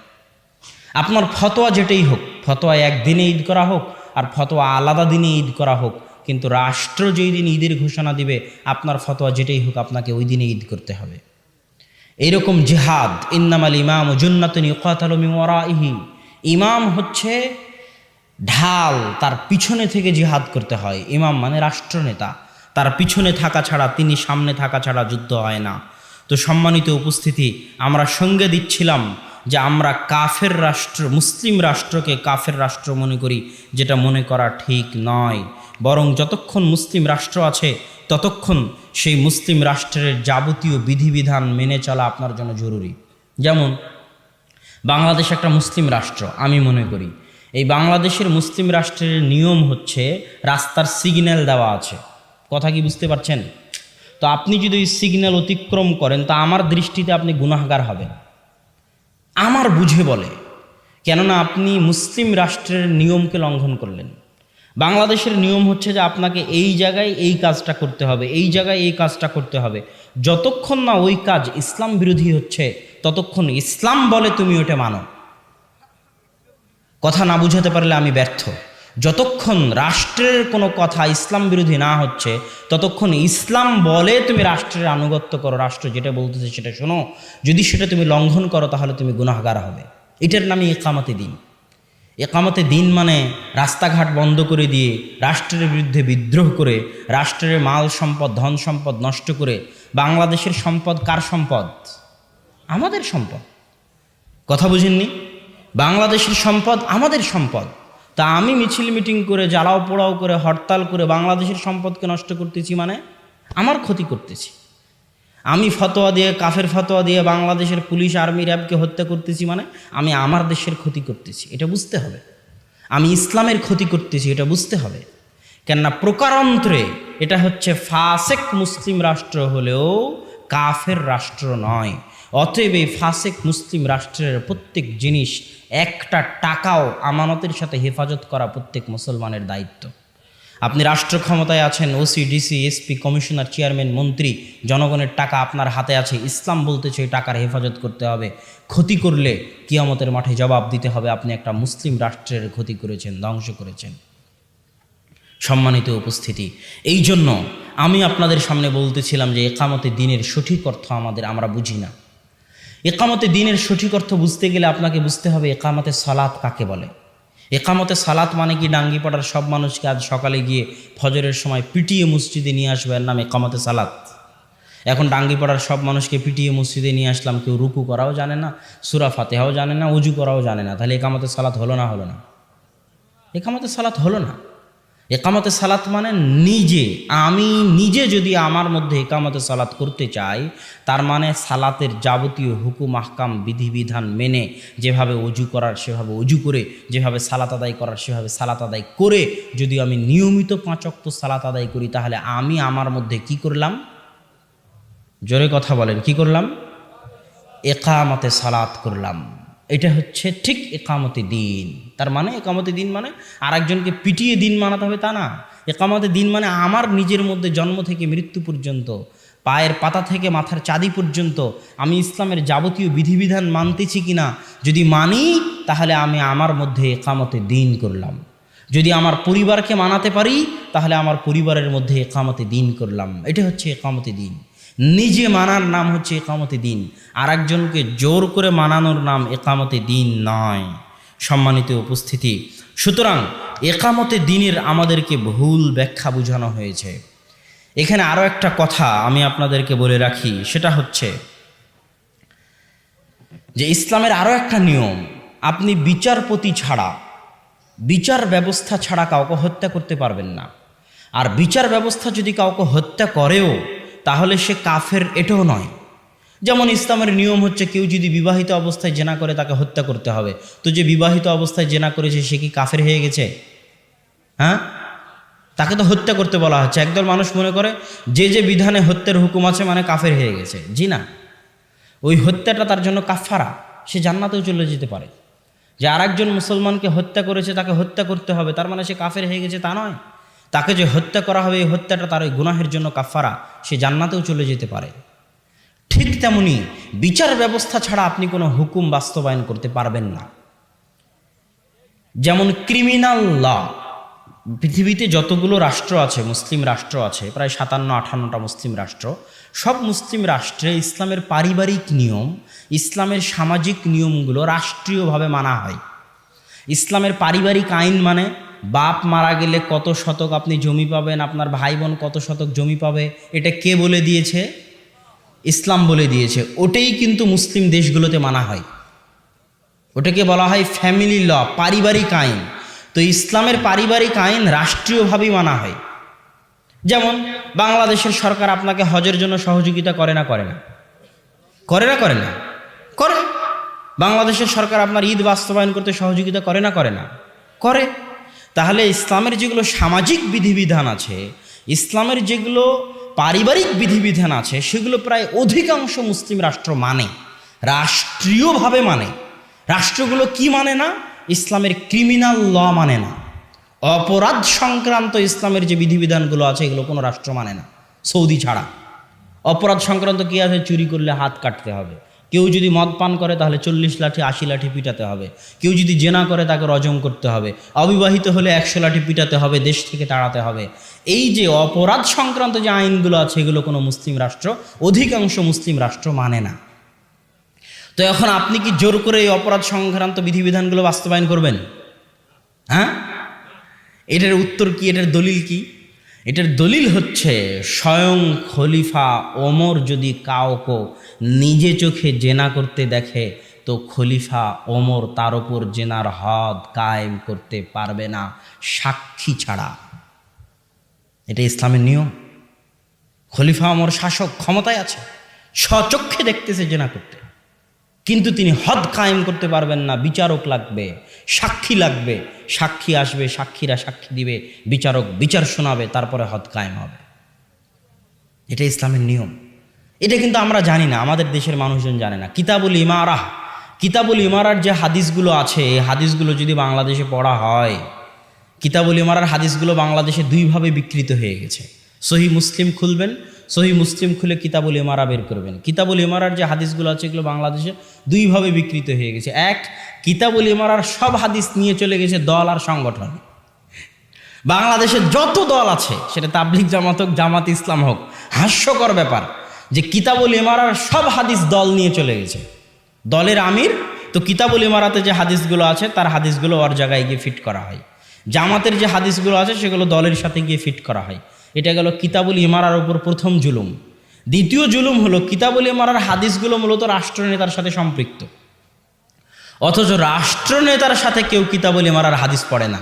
আপনার ফতোয়া যেটাই হোক, ফতোয়া একদিনে ঈদ করা হোক আর ফতোয়া আলাদা দিনে ঈদ করা হোক, কিন্তু রাষ্ট্র যেই দিন ঈদের ঘোষণা দিবে আপনার ফতোয়া যেটাই হোক আপনাকে ওই দিনে ঈদ করতে হবে। এইরকম জিহাদ, ইন্নামাল ইমাম জুন্নাতুন ইউকাতালু মিন ওয়ারাইহি, ইমাম হচ্ছে ঢাল, তার পিছনে থেকে জিহাদ করতে হয়। ইমাম মানে রাষ্ট্রনেতা, তার পিছনে থাকা ছাড়া, তিনি সামনে থাকা ছাড়া যুদ্ধ হয় না। তো সম্মানিত উপস্থিতি, আমরা সঙ্গে দিচ্ছিলাম যে আমরা কাফের রাষ্ট্র, মুসলিম রাষ্ট্রকে কাফের রাষ্ট্র মনে করি, যেটা মনে করা ঠিক নয়। বরং যতক্ষণ মুসলিম রাষ্ট্র আছে ততক্ষণ সেই মুসলিম রাষ্ট্রের যাবতীয় বিধিবিধান মেনে চলা আপনার জন্য জরুরি। যেমন বাংলাদেশ একটা মুসলিম রাষ্ট্র, আমি মনে করি এই বাংলাদেশের মুসলিম রাষ্ট্রের নিয়ম হচ্ছে রাস্তার সিগন্যাল দেওয়া আছে। কথা কি বুঝতে পারছেন? তো আপনি যদি ওই সিগন্যাল অতিক্রম করেন তা আমার দৃষ্টিতে আপনি গুনাহগার হবেন, আমার বুঝে বলে, কেননা আপনি মুসলিম রাষ্ট্রের নিয়মকে লঙ্ঘন করলেন। বাংলাদেশের নিয়ম হচ্ছে যে আপনাকে এই জায়গায় এই কাজটা করতে হবে, এই জায়গায় এই কাজটা করতে হবে। যতক্ষণ না ওই কাজ ইসলাম বিরোধী হচ্ছে ততক্ষণ ইসলাম বলে তুমি ওটা মানো। কথা না বুঝাতে পারলে আমি ব্যর্থ। যতক্ষণ রাষ্ট্রের কোনো কথা ইসলাম বিরোধী না হচ্ছে ততক্ষণ ইসলাম বলে তুমি রাষ্ট্রের আনুগত্য করো, রাষ্ট্র যেটা বলতেছে সেটা শোনো। যদি সেটা তুমি লঙ্ঘন করো তাহলে তুমি গুনাহগার হবে। এটার নামে ইকামতে দিন। ইকামতে দিন মানে রাস্তাঘাট বন্ধ করে দিয়ে, রাষ্ট্রের বিরুদ্ধে বিদ্রোহ করে, রাষ্ট্রের মাল সম্পদ, ধন সম্পদ নষ্ট করে। বাংলাদেশের সম্পদ কার সম্পদ? আমাদের সম্পদ। কথা বুঝেননি? বাংলাদেশের সম্পদ আমাদের সম্পদ। তা আমি মিছিল মিটিং করে, জ্বালাও পোড়াও করে, হরতাল করে বাংলাদেশের সম্পদকে নষ্ট করতেছি, মানে আমার ক্ষতি করতেছি। আমি ফতোয়া দিয়ে, কাফের ফতোয়া দিয়ে বাংলাদেশের পুলিশ, আর্মি, র্যাবকে হত্যা করতেছি, মানে আমি আমার দেশের ক্ষতি করতেছি। এটা বুঝতে হবে। আমি ইসলামের ক্ষতি করতেছি, এটা বুঝতে হবে। কেননা প্রকারান্তরে এটা হচ্ছে ফাসেক মুসলিম রাষ্ট্র হলেও কাফের রাষ্ট্র নয়। অতএব এই ফাসেক মুসলিম রাষ্ট্রের প্রত্যেক জিনিস, একটা টাকাও আমানতের সাথে হেফাজত করা প্রত্যেক মুসলমানের দায়িত্ব। আপনি রাষ্ট্র ক্ষমতায় আছেন, OC, DC, SP, commissioner, chairman, মন্ত্রী, জনগণের টাকা আপনার হাতে আছে। ইসলাম বলতেছে এই টাকার হেফাজত করতে হবে। ক্ষতি করলে কিয়ামতের মাঠে জবাব দিতে হবে, আপনি একটা মুসলিম রাষ্ট্রের ক্ষতি করেছেন, ধ্বংস করেছেন। সম্মানিত উপস্থিতি, এই জন্য আমি আপনাদের সামনে বলতেছিলাম যে একামতে দিনের সঠিক অর্থ আমরা বুঝি না। একামতে দিনের সঠিক অর্থ বুঝতে গেলে আপনাকে বুঝতে হবে একামতে সালাত কাকে বলে। একামতে সালাত মানে কি ডাঙ্গিপাড়ার সব মানুষকে আজ সকালে গিয়ে ফজরের সময় পিটিয়ে মসজিদে নিয়ে আসবে, এর নাম একামতে সালাত। এখন ডাঙ্গিপাড়ার সব মানুষকে পিটিয়ে মসজিদে নিয়ে আসলাম, কেউ রুকু করাও জানে না, সূরা ফাতিহাও জানে না, ওযু করাও জানে না, তাহলে একামতে সালাত হলো না? হলো না। একামতে সালাত হলো না। একামতে সালাত মানে আমি নিজে যদি আমার মধ্যে একামতে সালাত করতে চাই, তার মানে সালাতের যাবতীয় হুকুম আহকাম বিধিবিধান মেনে, যেভাবে অজু করার সেভাবে অজু করে, যেভাবে সালাত আদায় করার সেভাবে সালাত আদায় করে যদি আমি নিয়মিত 5 ওয়াক্ত সালাত আদায় করি, তাহলে আমি আমার মধ্যে কি করলাম? জোরে কথা বলেন, কি করলাম? একামতে সালাত করলাম। এটা হচ্ছে ঠিক একামতে দিন। তার মানে একামতে দিন মানে আর একজনকে পিটিয়ে দিন মানাতে হবে তা না। একামতে দিন মানে আমার নিজের মধ্যে জন্ম থেকে মৃত্যু পর্যন্ত, পায়ের পাতা থেকে মাথার চাঁদি পর্যন্ত আমি ইসলামের যাবতীয় বিধিবিধান মানতেছি কিনা, যদি মানি তাহলে আমি আমার মধ্যে একামতে দিন করলাম। যদি আমার পরিবারকে মানাতে পারি তাহলে আমার পরিবারের মধ্যে একামতে দিন করলাম। এটা হচ্ছে একামতে দিন। নিজে মানার নাম হচ্ছে একামতে দিন, আর একজনকে জোর করে মানানোর নাম একামতে দিন নয়। সম্মানিত উপস্থিতি, সুতরাং একামতে দিনের আমাদেরকে ভুল ব্যাখ্যা বোঝানো হয়েছে। এখানে আরও একটা কথা আমি আপনাদেরকে বলে রাখি, সেটা হচ্ছে যে ইসলামের আরও একটা নিয়ম, আপনি বিচারপতি ছাড়া, বিচার ব্যবস্থা ছাড়া কাউকে হত্যা করতে পারবেন না। আর বিচার ব্যবস্থা যদি কাউকে হত্যা করেও তাহলে সে কাফের, এটাও নয়। যেমন ইসলামের নিয়ম হচ্ছে কেউ যদি বিবাহিত অবস্থায় জেনা করে তাকে হত্যা করতে হবে, তো যে বিবাহিত অবস্থায় জেনা করেছে সে কি কাফের হয়ে গেছে? হ্যাঁ, তাকে তো হত্যা করতে বলা হচ্ছে। একদল মানুষ মনে করে যে বিধানে হত্যার হুকুম আছে মানে কাফের হয়ে গেছে। জি না, ওই হত্যাটা তার জন্য কাফারা, সে জান্নাতেও চলে যেতে পারে। যে আরেকজন মুসলমানকে হত্যা করেছে তাকে হত্যা করতে হবে, তার মানে সে কাফের হয়ে গেছে তা নয়। তাকে যে হত্যা করা হবে এই হত্যাটা তার ওই গুনাহের জন্য কাফারা, সে জান্নাতেও চলে যেতে পারে। ঠিক তেমনি বিচার ব্যবস্থা ছাড়া আপনি কোনো হুকুম বাস্তবায়ন করতে পারবেন না। যেমন ক্রিমিনাল ল, পৃথিবীতে যতগুলো রাষ্ট্র আছে, মুসলিম রাষ্ট্র আছে প্রায় 57-58টা মুসলিম রাষ্ট্র, সব মুসলিম রাষ্ট্রে ইসলামের পারিবারিক নিয়ম, ইসলামের সামাজিক নিয়মগুলো রাষ্ট্রীয়ভাবে মানা হয়। ইসলামের পারিবারিক আইন মানে বাপ মারা গেলে কত শতক আপনি জমি পাবেন, আপনার ভাই বোন কত শতক জমি পাবে, এটা কে বলে দিয়েছে? ইসলাম বলে দিয়েছে। ওটাই কিন্তু মুসলিম দেশগুলোতে মানা হয়। ওটাকে বলা হয় ফ্যামিলি ল, পারিবারিক আইন। তো ইসলামের পারিবারিক আইন রাষ্ট্রীয়ভাবেই মানা হয়। যেমন বাংলাদেশের সরকার আপনাকে হজের জন্য সহযোগিতা করে না? করে না? করে না? করে না? করে। বাংলাদেশের সরকার আপনার ঈদ বাস্তবায়ন করতে সহযোগিতা করে না? করে না? করে। তাহলে ইসলামের যেগুলো সামাজিক বিধিবিধান আছে, ইসলামের যেগুলো পারিবারিক বিধিবিধান আছে, সেগুলো প্রায় অধিকাংশ মুসলিম রাষ্ট্র মানে, রাষ্ট্রীয়ভাবে মানে। রাষ্ট্রগুলো কি মানে না? ইসলামের ক্রিমিনাল ল মানে না। অপরাধ সংক্রান্ত ইসলামের যে বিধিবিধানগুলো আছে এগুলো কোনো রাষ্ট্র মানে না, সৌদি ছাড়া। অপরাধ সংক্রান্ত কী আছে? চুরি করলে হাত কাটতে হবে, কেউ যদি মদ পান করে তাহলে 40 লাঠি 80 লাঠি পিটাতে হবে, কেউ যদি জেনা করে তাকে রজম করতে হবে, অবিবাহিত হলে 100 লাঠি পিটাতে হবে, দেশ থেকে তাড়াতে হবে। এই যে অপরাধ সংক্রান্ত যে আইনগুলো আছে এগুলো কোনো মুসলিম রাষ্ট্র, অধিকাংশ মুসলিম রাষ্ট্র মানে না। তো এখন আপনি কি জোর করে এই অপরাধ সংক্রান্ত বিধিবিধানগুলো বাস্তবায়ন করবেন? হ্যাঁ, এটার উত্তর কি? এটার দলিল কি? এটার দলিল হচ্ছে স্বয়ং খলিফা ওমর যদি কাউকে নিজে চোখে জেনা করতে দেখে তো খলিফা ওমর তার ওপর জেনার হদ কায়েম করতে পারবে না সাক্ষী ছাড়া। এটা ইসলামের নিয়ম। খলিফা ওমর শাসক, ক্ষমতায় আছে, স্বচক্ষে দেখতেছে জেনা করতে, কিন্তু তিনি হদ কায়েম করতে পারবেন না। বিচারক লাগবে, সাক্ষী লাগবে, সাক্ষী আসবে, সাক্ষীরা সাক্ষী দিবে, বিচারক বিচার শোনাবে, তারপরে হদ কায়েম হবে। এটা ইসলামের নিয়ম। এটা কিন্তু আমরা জানি না, আমাদের দেশের মানুষজন জানে না। কিতাবুল ইমারার যে হাদিসগুলো আছে, এই হাদিসগুলো যদি বাংলাদেশে পড়া হয়, কিতাবুল ইমারার হাদিসগুলো বাংলাদেশে দুইভাবে বিকৃত হয়ে গেছে। সহি মুসলিম খুলবেন, সহি মুসলিম খুলে কিতাবুল ইমারা বের করবেন। কিতাবুল ইমারার যে হাদিসগুলো আছে এগুলো বাংলাদেশে দুইভাবে বিকৃত হয়ে গেছে। এক, কিতাবুল ইমারার সব হাদিস নিয়ে চলে গেছে দল আর সংগঠন। বাংলাদেশে যত দল আছে, সেটা তাবলিগ জামাত হোক, জামাত ইসলাম হোক, হাস্যকর ব্যাপার যে কিতাবুল ইমারার সব হাদিস দল নিয়ে চলে গেছে। দলের আমির তো কিতাবুল ইমারাতে যে হাদিসগুলো আছে তার হাদিসগুলো ওর জায়গায় গিয়ে ফিট করা হয়, জামাতের যে হাদিসগুলো আছে সেগুলো দলের সাথে গিয়ে ফিট করা হয়। এটা গেল কিতাবুল ইমারার উপর প্রথম জুলুম। দ্বিতীয় জুলুম হলো কিতাবুল ইমারার হাদিসগুলো মূলত রাষ্ট্রনেতার সাথে সম্পৃক্ত, অথচ রাষ্ট্রনেতার সাথে কেউ কিতাবুল ইমারার হাদিস পড়ে না।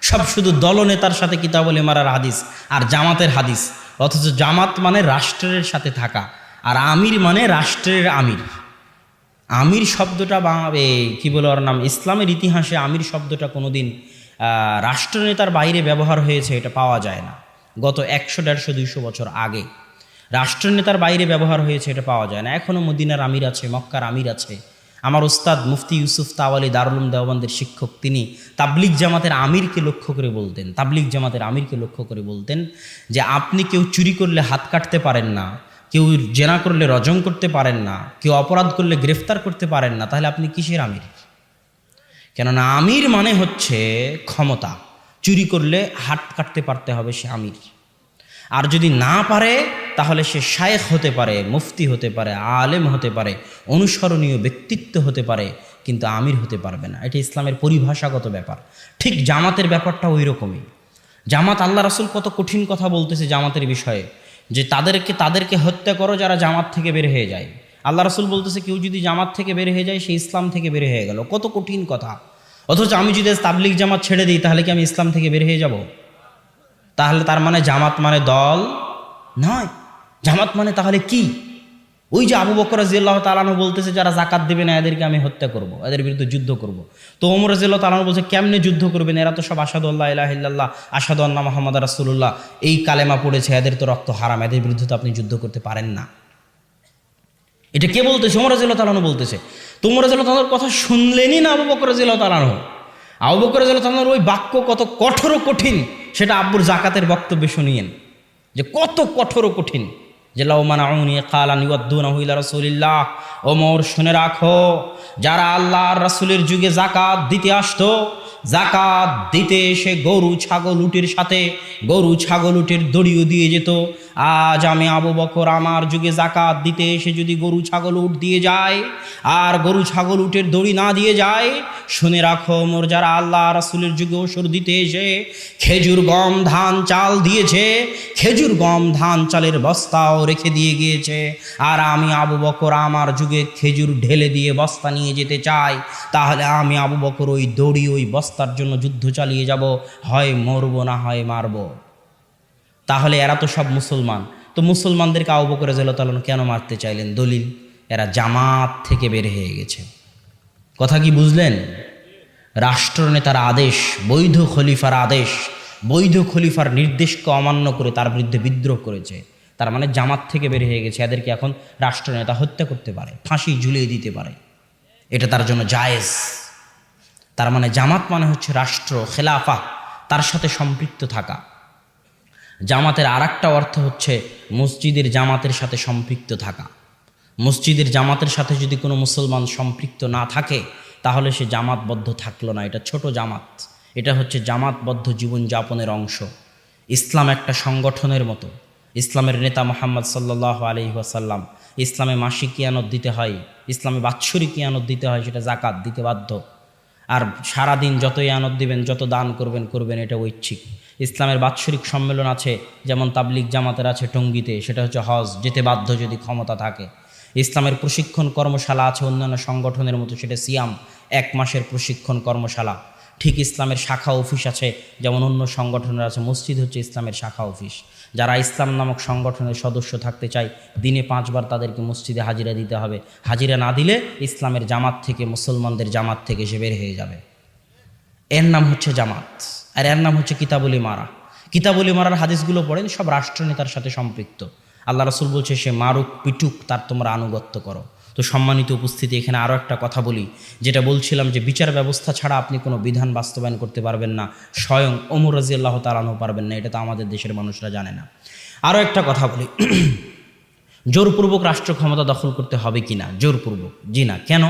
সব শুধু দলনেতার সাথে কিতাবুল ইমারার হাদিস আর জামাতের হাদিস, অথচ জামাত মানে রাষ্ট্রের সাথে থাকা, আর আমির মানে রাষ্ট্রের আমির। আমির শব্দটা কি বলে ওর নাম, ইসলামের ইতিহাসে আমির শব্দটা কোনোদিন রাষ্ট্রনেতার বাইরে ব্যবহার হয়েছে এটা পাওয়া যায় না। গত 100, 150, 200 বছর আগে রাষ্ট্রনেতার বাইরে ব্যবহার হয়েছে এটা পাওয়া যায় না। এখনও মদিনার আমির আছে, মক্কার আমির আছে। আমার ওস্তাদ মুফতি ইউসুফ তাওয়ালি দারুল উলুম দেওবন্দের শিক্ষক, তিনি তাবলিগ জামাতের আমিরকে লক্ষ্য করে বলতেন, তাবলিগ জামাতের আমিরকে লক্ষ্য করে বলতেন যে আপনি কেউ চুরি করলে হাত কাটতে পারেন না, কেউ জেনা করলে রজম করতে পারেন না, কেউ অপরাধ করলে গ্রেফতার করতে পারেন না, তাহলে আপনি কিসের আমির? কেননা আমির মানে হচ্ছে ক্ষমতা। চুরি করলে হাত কাটতে পারতে হবে, সে আমির। আর যদি না পারে তাহলে সে শায়েখ হতে পারে, মুফতি হতে পারে, আলেম হতে পারে, অনুসরণীয় ব্যক্তিত্ব হতে পারে, কিন্তু আমির হতে পারবে না। এটা ইসলামের পরিভাষাগত ব্যাপার। ঠিক জামাতের ব্যাপারটা ওই রকমই। জামাত, আল্লাহ রাসূল কত কঠিন কথা বলতেছে জামাতের বিষয়ে, যে তাদেরকে হত্যা করো যারা জামাত থেকে বের হয়ে যায়। আল্লাহ রাসূল বলতেছে কেউ যদি জামাত থেকে বের হয়ে যায় সে ইসলাম থেকে বের হয়ে গেল। কত কঠিন কথা। অথচ আমি যদি তাবলিগ জামাত ছেড়ে দিই তাহলে কি আমি ইসলাম থেকে বের হয়ে যাব? তাহলে তার মানে জামাত মানে দল নয়। জামাত মানে তাহলে কি? ওই যে আবু বকর রাদিয়াল্লাহু তাআলা আনহু বলতেছে যারা যাকাত দেবে না এদেরকে আমি হত্যা করব, এদের বিরুদ্ধে যুদ্ধ করব। তো ওমর রাদিয়াল্লাহু তাআলা আনহু বলছে কেমনে যুদ্ধ করবেন? এরা তো সব আশহাদু আল্লা ইলাহা ইল্লাল্লাহ, আশহাদু আন্না মুহাম্মাদুর রাসূলুল্লাহ এই কালেমা পড়েছে, এদের তো রক্ত হারাম, এদের বিরুদ্ধে তো আপনি যুদ্ধ করতে পারেন না। এটা কে বলতেছে? ওমর রাদিয়াল্লাহু তাআলা আনহু বলতেছে। তো ওমর রাদিয়াল্লাহু তাআলার কথা শুনলেনই না আবু বকর রাদিয়াল্লাহু তাআলা আনহু। আবু বকর রাদিয়াল্লাহু তাআলার ওই বাক্য কত কঠোর কঠিন সেটা আব্বুর যাকাতের বক্তব্যে শুনিয়েন, যে কত কঠোর কঠিন। যে লাউ মানাউনি কালান ইউদ্দুনাহু ইলা রাসূলিল্লাহ, ওমর শুনে রাখো, যারা আল্লাহর রাসূলের যুগে যাকাত দিতে আসতো, যাকাত দিতে এসে গরু ছাগল উটের সাথে গরু ছাগল উটের দড়িও দিয়ে যেত। আজ আমি আবু বকর আমার যুগে যাকাত দিতে এসে যদি গরু ছাগল উট দিয়ে যায় আর গরু ছাগল উটের দড়ি না দিয়ে যায়, শুনে রাখো ওমর যারা আল্লাহ রাসূলের যুগে ওসর দিতে এসে খেজুর গম ধান চাল দিয়েছে, খেজুর গম ধান চালের বস্তাও রেখে দিয়ে গিয়েছে। আর আমি আবু বকর আমার যুগে খেজুর ঢেলে দিয়ে বস্তা নিয়ে যেতে চাই, তাহলে আমি আবু বকর ওই দড়ি ওই বস্তার জন্য যুদ্ধ চালিয়ে যাব, হয় মরবো না হয় মারবো। তাহলে এরা তো সব মুসলমান, তো মুসলমানদেরকে আবু বকর রাদিয়াল্লাহু তাআলা কেন মারতে চাইলেন? দলিল, এরা জামাত থেকে বের হয়ে গেছে। কথা কি বুঝলেন? রাষ্ট্রনেতার আদেশ, বৈধ খলিফার আদেশ, বৈধ খলিফার নির্দেশকে অমান্য করে তার বিরুদ্ধে বিদ্রোহ করেছে, তার মানে জামাত থেকে বের হয়ে গেছে। এদেরকে এখন রাষ্ট্রনেতা হত্যা করতে পারে, ফাঁসি ঝুলিয়ে দিতে পারে, এটা তার জন্য জায়েজ। তার মানে জামাত মানে হচ্ছে রাষ্ট্র, খেলাফা, তার সাথে সম্পৃক্ত থাকা। জামাতের আরেকটা অর্থ হচ্ছে মসজিদের জামাতের সাথে সম্পৃক্ত থাকা। মসজিদের জামাতের সাথে যদি কোনো মুসলমান সম্পৃক্ত না থাকে তাহলে সে জামাতবদ্ধ থাকলো না, এটা ছোট জামাত। এটা হচ্ছে জামাতবদ্ধ জীবনযাপনের অংশ। ইসলাম একটা সংগঠনের মতো। ইসলামের নেতা মুহাম্মদ সাল্লাল্লাহু আলাইহি ওয়াসাল্লাম, ইসলামে মাসিক কিয়ানত দিতে হয়, ইসলামে বাৎসরিক কিয়ানত দিতে হয়, সেটা যাকাত দিতে বাধ্য। আর সারাদিন যত ইয়ানত দিবেন, যত দান করবেন, এটা ঐচ্ছিক। ইসলামের বাৎসরিক সম্মেলন আছে, যেমন তাবলিগ জামাতের আছে টঙ্গীতে, সেটা হচ্ছে হজ, যেতে বাধ্য যদি ক্ষমতা থাকে। ইসলামের প্রশিক্ষণ কর্মশালা আছে অন্যান্য সংগঠনের মতো, সেটা সিয়াম, 1 মাসের প্রশিক্ষণ কর্মশালা। ঠিক ইসলামের শাখা অফিস আছে, যেমন অন্য সংগঠনের আছে। মসজিদ হচ্ছে ইসলামের শাখা অফিস। যারা ইসলাম নামক সংগঠনের সদস্য থাকতে চায় দিনে 5 বার তাদেরকে মসজিদে হাজিরা দিতে হবে। হাজিরা না দিলে ইসলামের জামাত থেকে, মুসলমানদের জামাত থেকে সে বের হয়ে যাবে। এর নাম হচ্ছে জামাত, আর এর নাম হচ্ছে কিতাবুল ইমারা। কিতাবুল ইমারার হাদিসগুলো পড়েন, সব রাষ্ট্রনেতার সাথে সম্পৃক্ত। আল্লাহ রাসূল বলছে সে মারুক পিটুক, তার তোমরা আনুগত্য করো। তো সম্মানিত উপস্থিতি, এখানে আরও একটা কথা বলি, যেটা বলছিলাম যে বিচার ব্যবস্থা ছাড়া আপনি কোনো বিধান বাস্তবায়ন করতে পারবেন না। স্বয়ং ওমর রাদিয়াল্লাহু তাআলা আনহু পারবেন না, এটা তো আমাদের দেশের মানুষরা জানে না। আরও একটা কথা বলি, জোরপূর্বক রাষ্ট্র ক্ষমতা দখল করতে হবে কি না? জোরপূর্বক জি না। কেন?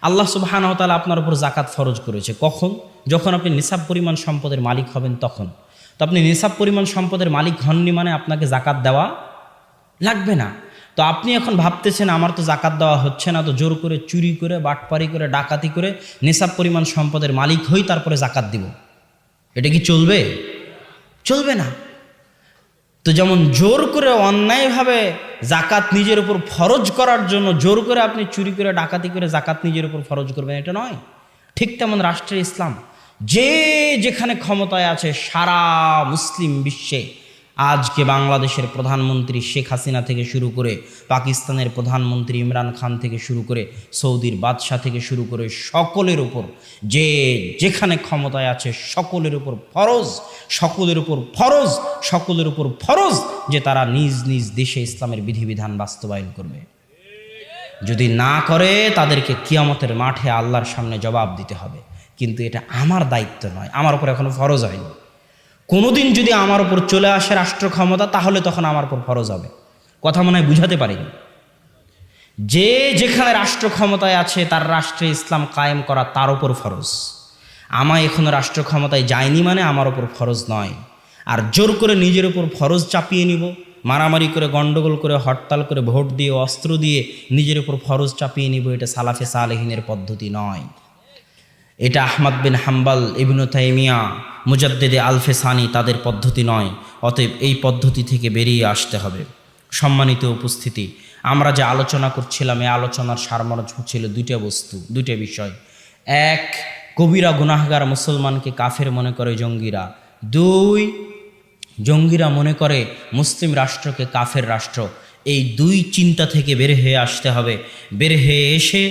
আল্লাহ সুবহানাহু ওয়া তাআলা আপনার উপর জাকাত ফরজ করেছে। কখন? যখন আপনি নিসাব পরিমাণ সম্পদের মালিক হবেন তখন। তো আপনি নিসাব পরিমাণ সম্পদের মালিক হননি মানে আপনাকে জাকাত দেওয়া লাগবে না। তো আপনি এখন ভাবতেছেন আমার তো জাকাত দেওয়া হচ্ছে না, তো জোর করে চুরি করে, বাটপারি করে, ডাকাতি করে নিসাব পরিমাণ সম্পদের মালিক হই, তারপরে জাকাত দিব। এটা কি চলবে? চলবে না। তো যেমন জোর করে অন্যায়ভাবে জাকাত নিজের উপর ফরজ করার জন্য জোর করে আপনি চুরি করে, ডাকাতি করে জাকাত নিজের উপর ফরজ করবেন, এটা নয়। ঠিক তেমন রাষ্ট্রের ইসলাম যে যেখানে ক্ষমতায় আছে সারা মুসলিম বিশ্বে, আজকে বাংলাদেশের প্রধানমন্ত্রী শেখ হাসিনা থেকে শুরু করে, পাকিস্তানের প্রধানমন্ত্রী ইমরান খান থেকে শুরু করে, সৌদির বাদশাহ থেকে শুরু করে সকলের উপর যে যেখানে ক্ষমতায় আছে সকলের উপর ফরজ, সকলের উপর ফরজ, সকলের উপর ফরজ যে তারা নিজ নিজ দেশে ইসলামের বিধিবিধান বাস্তবায়ন করবে। যদি না করে তাদেরকে কিয়ামতের মাঠে আল্লাহর সামনে জবাব দিতে হবে। কিন্তু এটা আমার দায়িত্ব নয়, আমার উপর এখনো ফরজ হয়নি। কোনোদিন যদি আমার উপর চলে আসে রাষ্ট্র ক্ষমতা, তাহলে তখন আমার উপর ফরজ হবে। কথা মনে হয় বুঝাতে পারিনি। যে যেখানে রাষ্ট্র ক্ষমতায় আছে তার রাষ্ট্রে ইসলাম কায়েম করা তার উপর ফরজ। আমায় এখনো রাষ্ট্র ক্ষমতায় যায়নি মানে আমার উপর ফরজ নয়। আর জোর করে নিজের উপর ফরজ চাপিয়ে নিব, মারামারি করে, গন্ডগোল করে, হরতাল করে, ভোট দিয়ে, অস্ত্র দিয়ে নিজের উপর ফরজ চাপিয়ে নিব, এটা সালাফে সালেহিনের পদ্ধতি নয়। এটা আহমদ বিন হাম্বল, ইবনু তাইমিয়া, মুজাদ্দিদে আলফেসানি তাদের পদ্ধতি নয়। অতএব এই পদ্ধতি থেকে বেরিয়ে আসতে হবে। সম্মানিত উপস্থিতি, আমরা যে আলোচনা করছিলাম এই আলোচনার সারমর্ম ছিল দুইটা বিষয়। এক, কবিরা গুনাহগার মুসলমানকে কাফের মনে করে জঙ্গিরা। 2, জঙ্গিরা মনে করে মুসলিম রাষ্ট্রকে কাফের রাষ্ট্র। এই 2 চিন্তা থেকে বের হয়ে আসতে হবে। বের হয়ে এসে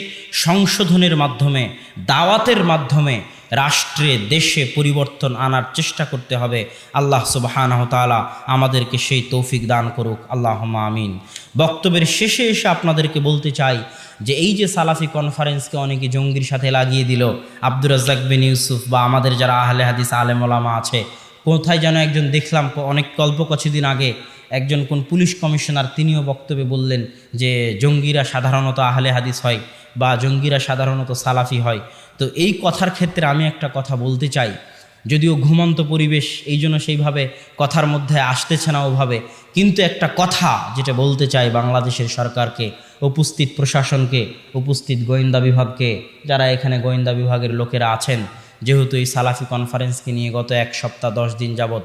সংশোধনের মাধ্যমে, দাওয়াতের মাধ্যমে রাষ্ট্রে, দেশে পরিবর্তন আনার চেষ্টা করতে হবে। আল্লাহ সুবহানাহু ওয়া তাআলা আমাদেরকে সেই তৌফিক দান করুক, আল্লাহুম্মা আমিন। বক্তব্যের শেষে এসে আপনাদেরকে বলতে চাই যে এই যে সালাফি কনফারেন্সকে অনেকে জঙ্গির সাথে লাগিয়ে দিল, আব্দুর রাজ্জাক বিন ইউসুফ বা আমাদের যারা আহলে হাদিস আলেম ওলামা আছে, কোথায় যেন একজন দেখলাম অনেক কিছুদিন আগে একজন কোন পুলিশ কমিশনার তিনিও বক্তব্যে বললেন যে জঙ্গিরা সাধারণত আহলে হাদিস হয় বা জঙ্গিরা সাধারণত সালাফি হয়। তো এই কথার ক্ষেত্রে আমি একটা কথা বলতে চাই, যদিও ঘুমন্ত পরিবেশ এই জন্য সেইভাবে কথার মধ্যে আসতেছে না ওভাবে, কিন্তু একটা কথা যেটা বলতে চাই বাংলাদেশের সরকারকে, উপস্থিত প্রশাসনকে, উপস্থিত গোয়েন্দা বিভাগকে, যারা এখানে গোয়েন্দা বিভাগের লোকেরা আছেন, যেহেতু এই সালাফি কনফারেন্সকে নিয়ে গত 1 সপ্তাহ 10 দিন যাবৎ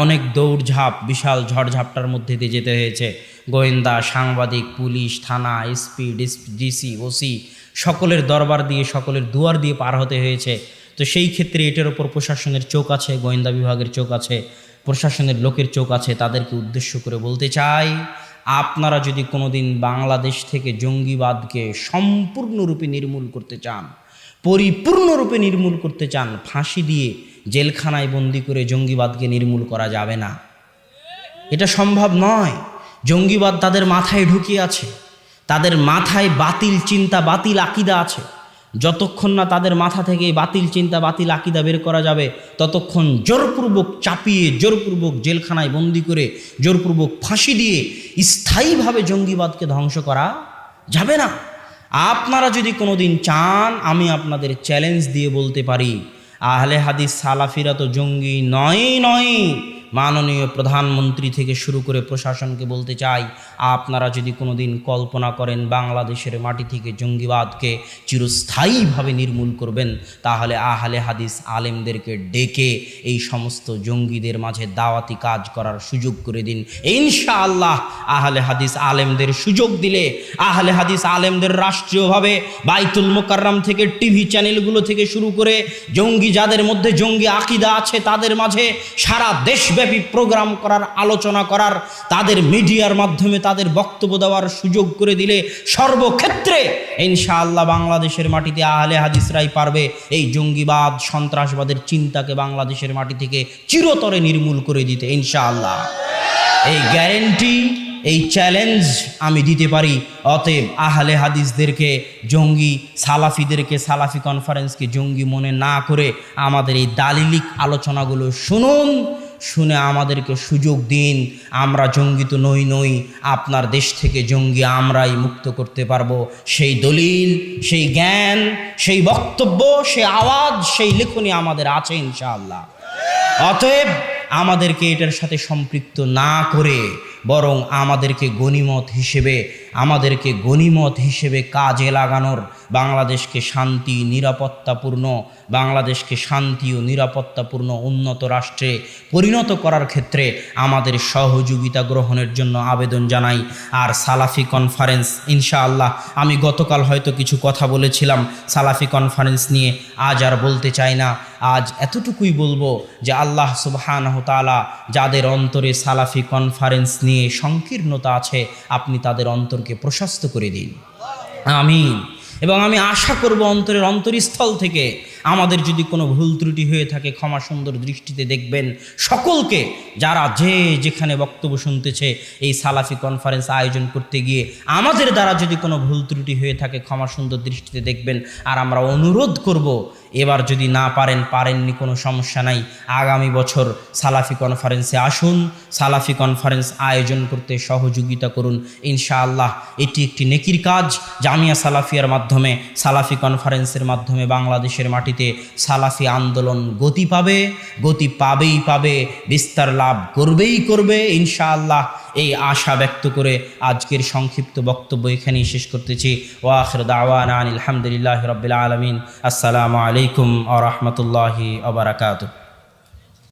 অনেক দৌড়ঝাঁপ, বিশাল ঝড়ঝাপটার মধ্যে দিয়ে যেতে হয়েছে। গোয়েন্দা, সাংবাদিক, পুলিশ, থানা, এসপি, ডিসি, ওসি সকলের দরবার দিয়ে, সকলের দুয়ার দিয়ে পার হতে হয়েছে। তো সেই ক্ষেত্রে এটার ওপর প্রশাসনের চোখ আছে, গোয়েন্দা বিভাগের চোখ আছে, প্রশাসনের লোকের চোখ আছে। তাদেরকে উদ্দেশ্য করে বলতে চাই, আপনারা যদি কোনোদিন বাংলাদেশ থেকে জঙ্গিবাদকে সম্পূর্ণরূপে নির্মূল করতে চান, পরিপূর্ণরূপে নির্মূল করতে চান, ফাঁসি দিয়ে জেলখানায় বন্দি করে জঙ্গিবাদকে নির্মূল করা যাবে না। এটা সম্ভব নয়। জঙ্গিবাদ তাদের মাথায় ঢুকিয়ে আছে, তাদের মাথায় বাতিল চিন্তা, বাতিল আকিদা আছে। যতক্ষণ না তাদের মাথা থেকে বাতিল চিন্তা, বাতিল আকিদা বের করা যাবে, ততক্ষণ জোরপূর্বক চাপিয়ে, জোরপূর্বক জেলখানায় বন্দি করে, জোরপূর্বক ফাঁসি দিয়ে স্থায়ীভাবে জঙ্গিবাদকে ধ্বংস করা যাবে না। আপনারা যদি কোনোদিন চান, আমি আপনাদের চ্যালেঞ্জ দিয়ে বলতে পারি, আহলে হাদিস সালাফিরা তো জঙ্গি নয়। মাননীয় প্রধানমন্ত্রী থেকে শুরু করে প্রশাসনকে বলতে চাই, আপনারা যদি কোনোদিন কল্পনা করেন বাংলাদেশের মাটি থেকে জঙ্গিবাদকে চিরস্থায়ীভাবে নির্মূল করবেন, তাহলে আহলে হাদিস আলেমদেরকে ডেকে এই সমস্ত জঙ্গিদের মাঝে দাওয়াতি কাজ করার সুযোগ করে দিন। ইনশাআল্লাহ আহলে হাদিস আলেমদের সুযোগ দিলে, আহলে হাদিস আলেমদের রাষ্ট্রীয়ভাবে বাইতুল মুকাররম থেকে, টিভি চ্যানেলগুলো থেকে শুরু করে, জঙ্গি যাদের মধ্যে জঙ্গি আকিদা আছে তাদের মাঝে সারা দেশ দেশব্যাপী প্রোগ্রাম করার, আলোচনা করার, তাদের মিডিয়ার মাধ্যমে তাদের বক্তব্য দেওয়ার সুযোগ করে দিলে সর্বক্ষেত্রে ইনশাআল্লাহ বাংলাদেশের মাটিতে আহলে হাদিসরাই পারবে এই জঙ্গিবাদ সন্ত্রাসবাদের চিন্তাকে বাংলাদেশের মাটি থেকে চিরতরে নির্মূল করে দিতে ইনশাআল্লাহ। এই গ্যারেন্টি, এই চ্যালেঞ্জ আমি দিতে পারি। অতএব আহলে হাদিসদেরকে জঙ্গি, সালাফিদেরকে, সালাফি কনফারেন্সকে জঙ্গি মনে না করে আমাদের এই দালিলিক আলোচনাগুলো শুনুন, শুনে আমাদেরকে সুযোগ দিন। আমরা জঙ্গি তো নই, আপনার দেশ থেকে জঙ্গি আমরাই মুক্ত করতে পারবো। সেই দলিল, সেই জ্ঞান, সেই বক্তব্য, সেই আওয়াজ, সেই লেখনী আমাদের আছে ইনশাআল্লাহ। অতএব আমাদেরকে এটার সাথে সম্পৃক্ত না করে বরং আমাদেরকে গনিমত হিসেবে কাজে লাগানোর, বাংলাদেশকে শান্তি ও নিরাপত্তাপূর্ণ উন্নত রাষ্ট্রে পরিণত করার ক্ষেত্রে আমাদের সহযোগিতা গ্রহণের জন্য আবেদন জানাই। আর সালাফি কনফারেন্স ইনশাআল্লাহ, আমি গতকাল হয়তো কিছু কথা বলেছিলাম সালাফি কনফারেন্স নিয়ে, আজ আর বলতে চাই না। আজ এতটুকুই বলবো যে আল্লাহ সুবহানাহু তাআলা যাদের অন্তরে সালাফি কনফারেন্স নিয়ে সংকীর্ণতা আছে, আপনি তাদের অন্তরকে প্রশস্ত করে দিন, আমিন। এবং আমি আশা করব অন্তরের অন্তরস্থল থেকে আমাদের যদি কোনো ভুল ত্রুটি হয়ে থাকে ক্ষমা সুন্দর দৃষ্টিতে দেখবেন। সকলকে, যারা যেখানে বক্তব্য শুনতেছে এই সালাফি কনফারেন্স আয়োজন করতে গিয়ে আমাদের দ্বারা যদি কোনো ভুল ত্রুটি হয়ে থাকে ক্ষমা সুন্দর দৃষ্টিতে দেখবেন। আর আমরা অনুরোধ করব, এবার যদি না পারেননি কোনো সমস্যা নাই, আগামী বছর সালাফি কনফারেন্সে আসুন, সালাফি কনফারেন্স আয়োজন করতে সহযোগিতা করুন ইনশাআল্লাহ। এটি একটি নেকির কাজ। জামিয়া সালাফিয়ার মাধ্যমে, সালাফি কনফারেন্সের মাধ্যমে বাংলাদেশের মাটিতে সালাফি আন্দোলন গতি পাবে, বিস্তার লাভ করবে ইনশাআল্লাহ। এই আশা ব্যক্ত করে আজকের সংক্ষিপ্ত বক্তব্য এখানেই শেষ করতেছি। ওয়া আখির দাওয়ানা আলহামদুলিল্লাহি রাব্বিল আলামিন। আসসালামু আলাইকুম ওয়া রাহমাতুল্লাহি ওয়া বারাকাতুহু।